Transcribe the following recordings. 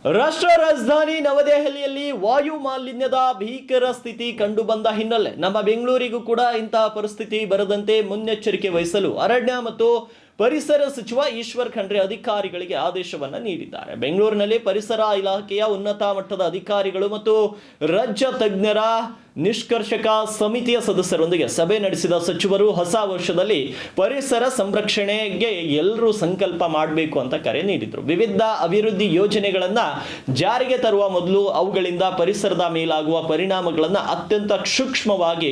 ರಾಷ್ಟ್ರ ರಾಜಧಾನಿ ನವದೆಹಲಿಯಲ್ಲಿ ವಾಯು ಮಾಲಿನ್ಯದ ಭೀಕರ ಸ್ಥಿತಿ ಕಂಡುಬಂದ ಹಿನ್ನೆಲೆ ನಮ್ಮ ಬೆಂಗಳೂರಿಗೂ ಕೂಡ ಇಂತಹ ಪರಿಸ್ಥಿತಿ ಬರದಂತೆ ಮುನ್ನೆಚ್ಚರಿಕೆ ವಹಿಸಲು ಅರಣ್ಯ ಮತ್ತು ಪರಿಸರ ಸಚಿವ ಈಶ್ವರ್ ಖಂಡ್ರೆ ಅಧಿಕಾರಿಗಳಿಗೆ ಆದೇಶವನ್ನು ನೀಡಿದ್ದಾರೆ. ಬೆಂಗಳೂರಿನಲ್ಲಿ ಪರಿಸರ ಇಲಾಖೆಯ ಉನ್ನತ ಮಟ್ಟದ ಅಧಿಕಾರಿಗಳು ಮತ್ತು ರಾಜ್ಯ ತಜ್ಞರ ನಿಷ್ಕರ್ಷಕ ಸಮಿತಿಯ ಸದಸ್ಯರೊಂದಿಗೆ ಸಭೆ ನಡೆಸಿದ ಸಚಿವರು ಹೊಸ ವರ್ಷದಲ್ಲಿ ಪರಿಸರ ಸಂರಕ್ಷಣೆಗೆ ಎಲ್ಲರೂ ಸಂಕಲ್ಪ ಮಾಡಬೇಕು ಅಂತ ಕರೆ ನೀಡಿದರು. ವಿವಿಧ ಅಭಿವೃದ್ಧಿ ಯೋಜನೆಗಳನ್ನು ಜಾರಿಗೆ ತರುವ ಮೊದಲು ಅವುಗಳಿಂದ ಪರಿಸರದ ಮೇಲಾಗುವ ಪರಿಣಾಮಗಳನ್ನು ಅತ್ಯಂತ ಸೂಕ್ಷ್ಮವಾಗಿ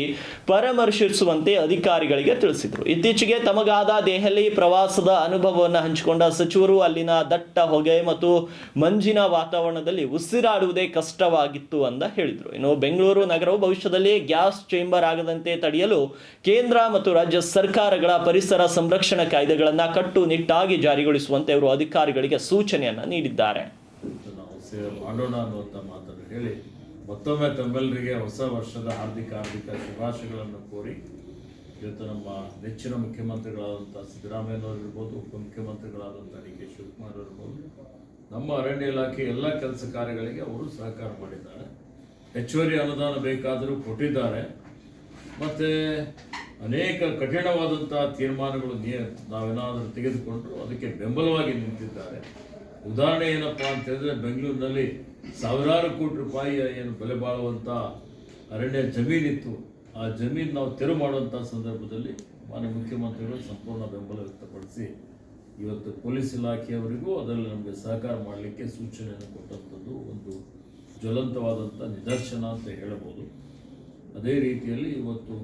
ಪರಾಮರ್ಶಿಸುವಂತೆ ಅಧಿಕಾರಿಗಳಿಗೆ ತಿಳಿಸಿದರು. ಇತ್ತೀಚೆಗೆ ತಮಗಾದ ದೆಹಲಿ ಪ್ರವಾಸದ ಅನುಭವವನ್ನು ಹಂಚಿಕೊಂಡ ಸಚಿವರು ಅಲ್ಲಿನ ದಟ್ಟ ಹೊಗೆ ಮತ್ತು ಮಂಜಿನ ವಾತಾವರಣದಲ್ಲಿ ಉಸಿರಾಡುವುದೇ ಕಷ್ಟವಾಗಿತ್ತು ಅಂತ ಹೇಳಿದರು. ಇನ್ನು ಬೆಂಗಳೂರು ನಗರವು ಭವಿಷ್ಯದಲ್ಲಿ ಗ್ಯಾಸ್ ಚೇಂಬರ್ ಆಗದಂತೆ ತಡೆಯಲು ಕೇಂದ್ರ ಮತ್ತು ರಾಜ್ಯ ಸರ್ಕಾರಗಳ ಪರಿಸರ ಸಂರಕ್ಷಣಾ ಕಾಯ್ದೆಗಳನ್ನು ಕಟ್ಟುನಿಟ್ಟಾಗಿ ಜಾರಿಗೊಳಿಸುವಂತೆ ಅವರು ಅಧಿಕಾರಿಗಳಿಗೆ ಸೂಚನೆಯನ್ನು ನೀಡಿದ್ದಾರೆ. ನಾವು ಸೇವೆ ಮಾಡೋಣ ಅನ್ನುವಂಥ ಮಾತನ್ನು ಹೇಳಿ ಮತ್ತೊಮ್ಮೆ ತಮ್ಮೆಲ್ಲರಿಗೆ ಹೊಸ ವರ್ಷದ ಹಾರ್ದಿಕ ಶುಭಾಶಯಗಳನ್ನು ಕೋರಿ ಇವತ್ತು ನಮ್ಮ ನೆಚ್ಚಿನ ಮುಖ್ಯಮಂತ್ರಿಗಳಾದಂಥ ಸಿದ್ದರಾಮಯ್ಯನವರು ಇರ್ಬೋದು, ಉಪಮುಖ್ಯಮಂತ್ರಿಗಳಾದಂಥ ಡಿ.ಕೆ. ಶಿವಕುಮಾರ್ ಇರ್ಬೋದು, ನಮ್ಮ ಅರಣ್ಯ ಇಲಾಖೆ ಎಲ್ಲ ಕೆಲಸ ಕಾರ್ಯಗಳಿಗೆ ಅವರು ಸಹಕಾರ ಮಾಡಿದ್ದಾರೆ. ಹೆಚ್ಚುವರಿ ಅನುದಾನ ಬೇಕಾದರೂ ಕೊಟ್ಟಿದ್ದಾರೆ. ಮತ್ತು ಅನೇಕ ಕಠಿಣವಾದಂಥ ತೀರ್ಮಾನಗಳು ನಾವೇನಾದರೂ ತೆಗೆದುಕೊಂಡ್ರು ಅದಕ್ಕೆ ಬೆಂಬಲವಾಗಿ ನಿಂತಿದ್ದಾರೆ. ಉದಾಹರಣೆ ಏನಪ್ಪ ಅಂತ ಹೇಳಿದ್ರೆ, ಬೆಂಗಳೂರಿನಲ್ಲಿ ಸಾವಿರಾರು ಕೋಟಿ ರೂಪಾಯಿಯ ಏನು ಬೆಲೆ ಬಾಳುವಂಥ ಅರಣ್ಯ ಜಮೀನಿತ್ತು. ಆ ಜಮೀನು ನಾವು ತೆರವು ಮಾಡುವಂಥ ಸಂದರ್ಭದಲ್ಲಿ ಮಾನ್ಯ ಮುಖ್ಯಮಂತ್ರಿಗಳು ಸಂಪೂರ್ಣ ಬೆಂಬಲ ವ್ಯಕ್ತಪಡಿಸಿ ಇವತ್ತು ಪೊಲೀಸ್ ಇಲಾಖೆಯವರಿಗೂ ಅದರಲ್ಲಿ ನಮಗೆ ಸಹಕಾರ ಮಾಡಲಿಕ್ಕೆ ಸೂಚನೆಯನ್ನು ಕೊಟ್ಟಂಥದ್ದು ಒಂದು ಜ್ವಲಂತವಾದಂಥ ನಿದರ್ಶನ ಅಂತ ಹೇಳಬಹುದು. ಅದೇ ರೀತಿಯಲ್ಲಿ ಇವತ್ತು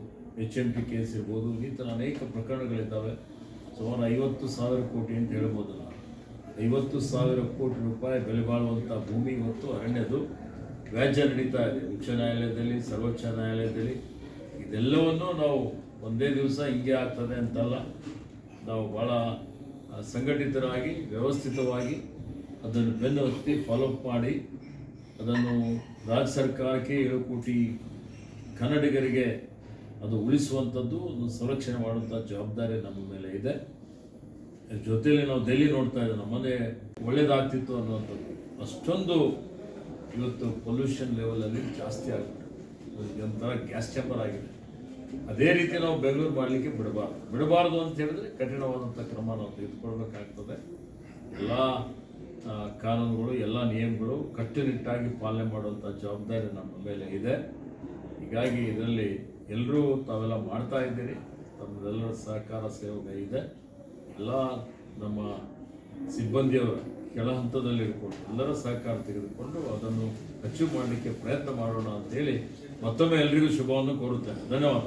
HMT ಕೇಸ್ ಇರ್ಬೋದು, ಈ ಥರ ಅನೇಕ ಪ್ರಕರಣಗಳಿದ್ದಾವೆ. ಸುಮಾರು 50,000 ಕೋಟಿ ಅಂತ ಹೇಳ್ಬೋದು. 50,000 ಕೋಟಿ ರೂಪಾಯಿ ಬೆಲೆ ಬಾಳುವಂಥ ಭೂಮಿ ಇವತ್ತು ಅರಣ್ಯದು ವ್ಯಾಜ್ಯ ನಡೀತಾ ಇದೆ ಉಚ್ಚ ನ್ಯಾಯಾಲಯದಲ್ಲಿ, ಸರ್ವೋಚ್ಚ ನ್ಯಾಯಾಲಯದಲ್ಲಿ. ಇದೆಲ್ಲವನ್ನು ನಾವು ಒಂದೇ ದಿವಸ ಹಿಂಗೆ ಆಗ್ತದೆ ಅಂತಲ್ಲ, ನಾವು ಭಾಳ ಸಂಘಟಿತರಾಗಿ ವ್ಯವಸ್ಥಿತವಾಗಿ ಅದನ್ನು ಬೆನ್ನು ಹತ್ತಿ ಫಾಲೋಅಪ್ ಮಾಡಿ ಅದನ್ನು ರಾಜ್ಯ ಸರ್ಕಾರಕ್ಕೆ 7 ಕೋಟಿ ಕನ್ನಡಿಗರಿಗೆ ಅದು ಉಳಿಸುವಂಥದ್ದು, ಅದನ್ನು ಸಂರಕ್ಷಣೆ ಮಾಡುವಂಥ ಜವಾಬ್ದಾರಿ ನಮ್ಮ ಮೇಲೆ ಇದೆ. ಜೊತೆಯಲ್ಲಿ ನಾವು ದೆಹಲಿ ನೋಡ್ತಾ ಇದ್ದೇವೆ, ನಮ್ಮದೇ ಒಳ್ಳೇದಾಗ್ತಿತ್ತು ಅನ್ನುವಂಥದ್ದು. ಅಷ್ಟೊಂದು ಇವತ್ತು ಪೊಲ್ಯೂಷನ್ ಲೆವೆಲಲ್ಲಿ ಜಾಸ್ತಿ ಆಗಿದೆ, ಒಂಥರ ಗ್ಯಾಸ್ ಚೇಂಬರ್ ಆಗಿದೆ. ಅದೇ ರೀತಿ ನಾವು ಬೆಂಗಳೂರು ಮಾಡಲಿಕ್ಕೆ ಬಿಡಬಾರ್ದು ಅಂತ ಹೇಳಿದ್ರೆ ಕಠಿಣವಾದಂಥ ಕ್ರಮ ನಾವು ತೆಗೆದುಕೊಳ್ಬೇಕಾಗ್ತದೆ. ಎಲ್ಲ ಕಾನೂನುಗಳು, ಎಲ್ಲ ನಿಯಮಗಳು ಕಟ್ಟುನಿಟ್ಟಾಗಿ ಪಾಲನೆ ಮಾಡುವಂಥ ಜವಾಬ್ದಾರಿ ನಮ್ಮ ಮೇಲೆ ಇದೆ. ಹೀಗಾಗಿ ಇದರಲ್ಲಿ ಎಲ್ಲರೂ ತಾವೆಲ್ಲ ಮಾಡ್ತಾ ಇದ್ದೀರಿ, ತಮ್ಮದೆಲ್ಲರ ಸಹಕಾರ ಸೇವೆ ಇದೆ. ಎಲ್ಲ ನಮ್ಮ ಸಿಬ್ಬಂದಿಯವರ ಕೆಳ ಹಂತದಲ್ಲಿ ಇಟ್ಕೊಂಡು ಎಲ್ಲರ ಸಹಕಾರ ತೆಗೆದುಕೊಂಡು ಅದನ್ನು ಅಚೀವ್ ಮಾಡಲಿಕ್ಕೆ ಪ್ರಯತ್ನ ಮಾಡೋಣ ಅಂತೇಳಿ ಮತ್ತೊಮ್ಮೆ ಎಲ್ರಿಗೂ ಶುಭವನ್ನು ಕೋರುತ್ತೇನೆ. ಧನ್ಯವಾದ.